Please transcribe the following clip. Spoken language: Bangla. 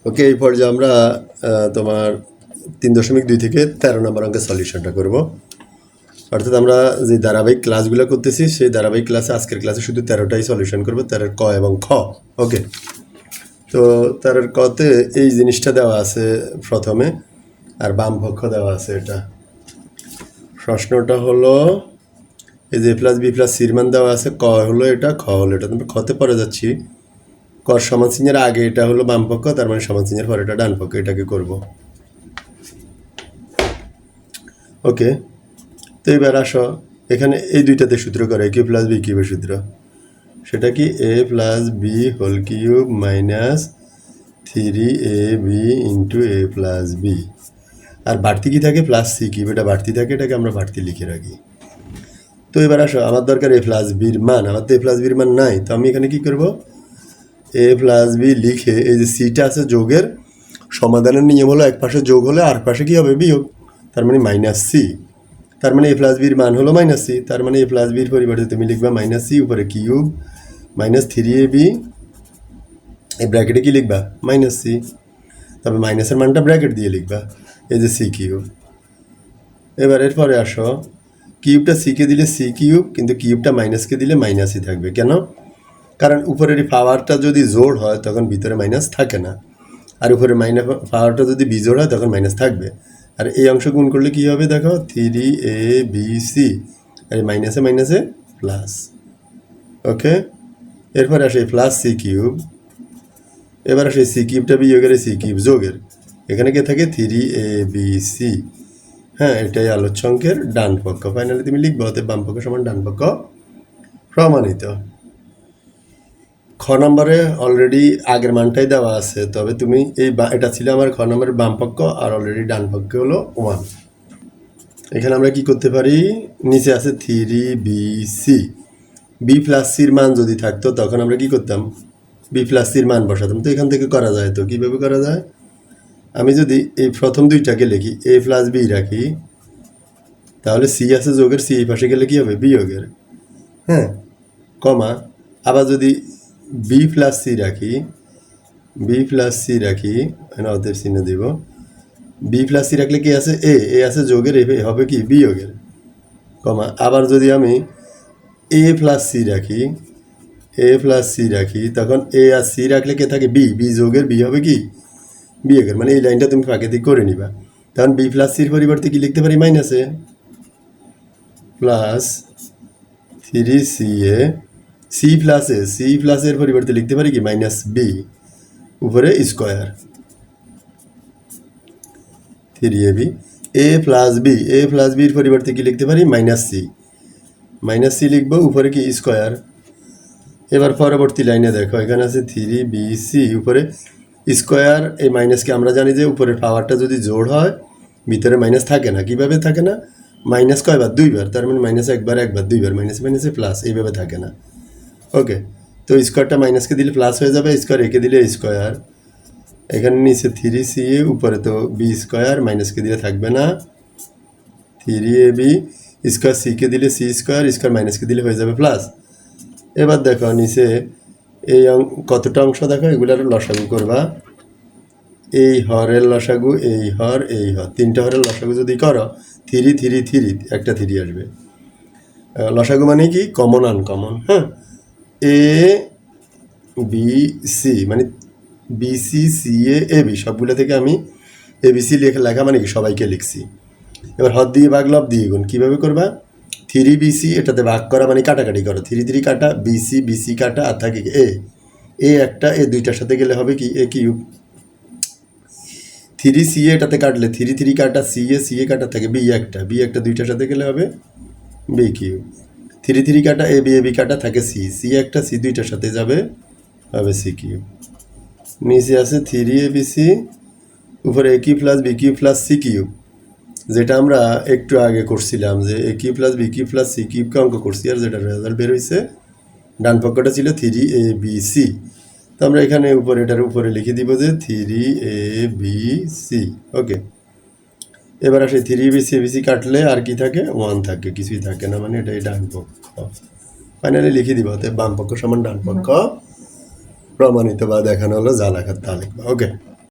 ওকে, এই পর্যায়ে আমরা তোমার 3.2 থেকে 13 নম্বর অঙ্কের সলিউশনটা করব। অর্থাৎ আমরা যে ধারাবাহিক ক্লাসগুলো করতেছি সেই ধারাবাহিক ক্লাসে আজকের ক্লাসে শুধু 13টাই সলিউশন করবো, 13 ক এবং খ। ওকে, তো 13 কতে এই জিনিসটা দেওয়া আছে প্রথমে, আর বাম পক্ষ দেওয়া আছে এটা। প্রশ্নটা হলো এই যে প্লাস বি প্লাস সির মান দেওয়া আছে, ক হলো এটা, খ হলো এটা। তোমরা খতে পরে যাচ্ছি, কর সমান চিহ্নের আগে এটা হলো বাম পক্ষ, তার মানে সমান চিহ্নের পরে এটা ডান পক্ষ, এটাকে করব। ওকে, তো এবার আসো এখানে এই দুইটাতে সূত্র করে কিউ প্লাস বি কিউবের সূত্র। সেটা কি a plus b whole cube minus 3ab into a plus b. আর বাড়তি কি থাকে? Plus c cube. এটা বাড়তি থাকে, এটাকে আমরা বাড়তি লিখে রাখি। তো এবার আসো, আমার দরকার এ প্লাস বির মান। আমার তো এ প্লাস বির মান নাই, তো আমি এখানে কি করব? এ প্লাস বি লিখে এই যে সিটা আছে যোগের, সমাধানের নিয়ম হলো এক পাশে যোগ হলে আর পাশে কি হবে? বিয়োগ। তার মানে মাইনাস সি। তার মানে এ প্লাস বির মান হলো মাইনাস সি। তার মানে এ প্লাস বির পরিবর্তে তুমি লিখবা মাইনাস সি, উপরে কিউব মাইনাস 3ab, এই ব্র্যাকেটে কি লিখবা? Minus C. তবে মাইনাসের মানটা ব্র্যাকেট দিয়ে লিখবা, এই যে সি কিউব। এবার এরপরে আসো, কিউবটা সিকে দিলে সি কিউব, কিন্তু কিউবটা মাইনাসকে দিলে মাইনাসই থাকবে। কেন? কারণ উপরের পাওয়ারটা যদি জোড় হয় তখন ভিতরে মাইনাস থাকে না, আর উপরে পাওয়ারটা যদি বিজোড় হয় তখন মাইনাস থাকবে। আর এই অংশ গুণ করলে কি হবে? দেখো 3abc, আর মাইনাসে মাইনাসে প্লাস। ওকে, এরপরে আসে প্লাস সি কিউব। এবার আসে সি কিউবটা বিয়োগের, সি কিউব যোগের, এখানে কে থাকে? 3abc। হ্যাঁ, এটাই আলোচ্য অঙ্কের ডান পক্ষ। ফাইনালি তুমি লিখবো অতএব বাম পক্ষ সমান ডান পক্ষ প্রমাণিত। খ নম্বরে অলরেডি আগের মানটাই দেওয়া আছে, তবে তুমি এই এটা ছিল আমার খ নম্বরের বাম পক্ষ, আর অলরেডি ডান পক্ষ হলো 1। এখানে আমরা কি করতে পারি? নিচে আছে 3bc। বি প্লাস সির মান যদি থাকতো তখন আমরা কি করতাম? বি প্লাস সির মান বসাতাম। তো এখান থেকে করা যায়। তো কীভাবে করা যায়? আমি যদি এই প্রথম দুইটাকে লিখি, এ প্লাস বি রাখি, তাহলে সি আছে যোগের, সি এই পাশে গেলে কী হবে? বিয়োগের। হ্যাঁ, কমা, আবার যদি বি প্লাস সি রাখি, বি প্লাস সি রাখি, এখানে অতএব চিহ্ন দিব। বি প্লাস সি রাখলে কি আছে? এ আছে যোগের, এ হবে কি? বিয়োগের। কমা, আবার যদি আমি এ প্লাস সি রাখি, এ প্লাস সি রাখি, তখন এ আর সি রাখলে কে থাকে? বি। বি যোগের, বি হবে কি? বিয়োগের। মানে এই লাইনটা তুমি প্রাকৃতিক করে নিবা। তখন বি প্লাস সির পরিবর্তে কি লিখতে পারি? মাইনাসে প্লাস 3ca, সি প্লাসে, সি প্লাসের পরিবর্তে লিখতে পারি কি? মাইনাস বি, উপরে স্কোয়ার 3ab। এ প্লাস বি, এ প্লাস বির পরিবর্তে কি লিখতে পারি? মাইনাস সি, মাইনাস সি লিখবো, উপরে কি? স্কোয়ার। এবার পরবর্তী লাইনে দেখো, এখানে আছে 3bc, উপরে স্কোয়ার। এই মাইনাসকে আমরা জানি যে উপরের পাওয়ারটা যদি জোড় হয় ভিতরে মাইনাস থাকে না। কিভাবে থাকে না? মাইনাস কয়বার? দুইবার। তার মানে মাইনাস একবার, একবার, দুইবার, মাইনাসে মাইনাসে প্লাস, এইভাবে থাকে না। ওকে, তো স্কোয়ারটা মাইনাসকে দিলে প্লাস হয়ে যাবে, স্কোয়ার একে দিলে স্কোয়ার। এখানে নিচে 3ca, উপরে তো বি স্কোয়ার, মাইনাসকে দিলে থাকবে না, 3ab স্কোয়ার, সিকে দিলে সি স্কোয়ার, স্কোয়ার মাইনাসকে দিলে হয়ে যাবে প্লাস। এবার দেখো নিচে এই কতটা অংশ দেখো, এগুলোর লসাগু করবা। এই হরের লসাগু, এই হর, এই হর, তিনটা হরের লসাগু যদি করো, 3 3 3, একটা 3 আসবে। লসাগু মানে কি? Common uncommon. হ্যাঁ, এ বি সি মানে বিসি সি এ বি, সবগুলো থেকে আমি এবিসি লেখা মানে কি? সবাইকে লিখছি। এবার হর দিয়ে ভাগ, লব দিয়ে গুণ। কীভাবে করবা? 3bc, এটাতে ভাগ করা মানে কাটাকাটি করো, 3 3 কাটা, বিসি বিসি কাটা, আর থাকে কি? এ একটা, এ দুইটার সাথে গেলে হবে কি? এ কিউব। 3ca এটাতে কাটলে 3 3 কাটা, সি এ কাটা, থাকে বি একটা, বি একটা দুইটার সাথে গেলে হবে বি কিউব। 3 3 কাটা, এ বি কাটা, থাকে সি একটা, সি দুইটার সাথে যাবে, হবে সি কিউব। নিচে আছে 3abc, উপরে a cube plus b cube plus c cube, যেটা আমরা একটু আগে করছিলাম, যে a cube plus b cube plus c কিউবকে অঙ্ক করছি, আর যেটা রেজাল্ট বের হয়েছে ডান পক্ষটা ছিল 3abc। তো আমরা এখানে উপরে এটার উপরে লিখে দিব যে 3abc। ওকে, এবার আসে 3abc এবিসি কাটলে আর কি থাকে? 1 থাকে, কিছুই থাকে না, মানে এটাই ডান পক্ষ। ফাইনালি লিখে দিব বাম পক্ষ সমান ডান পক্ষ প্রমাণিত বা দেখানো হলো, যা লেখার তা লিখবা। ওকে।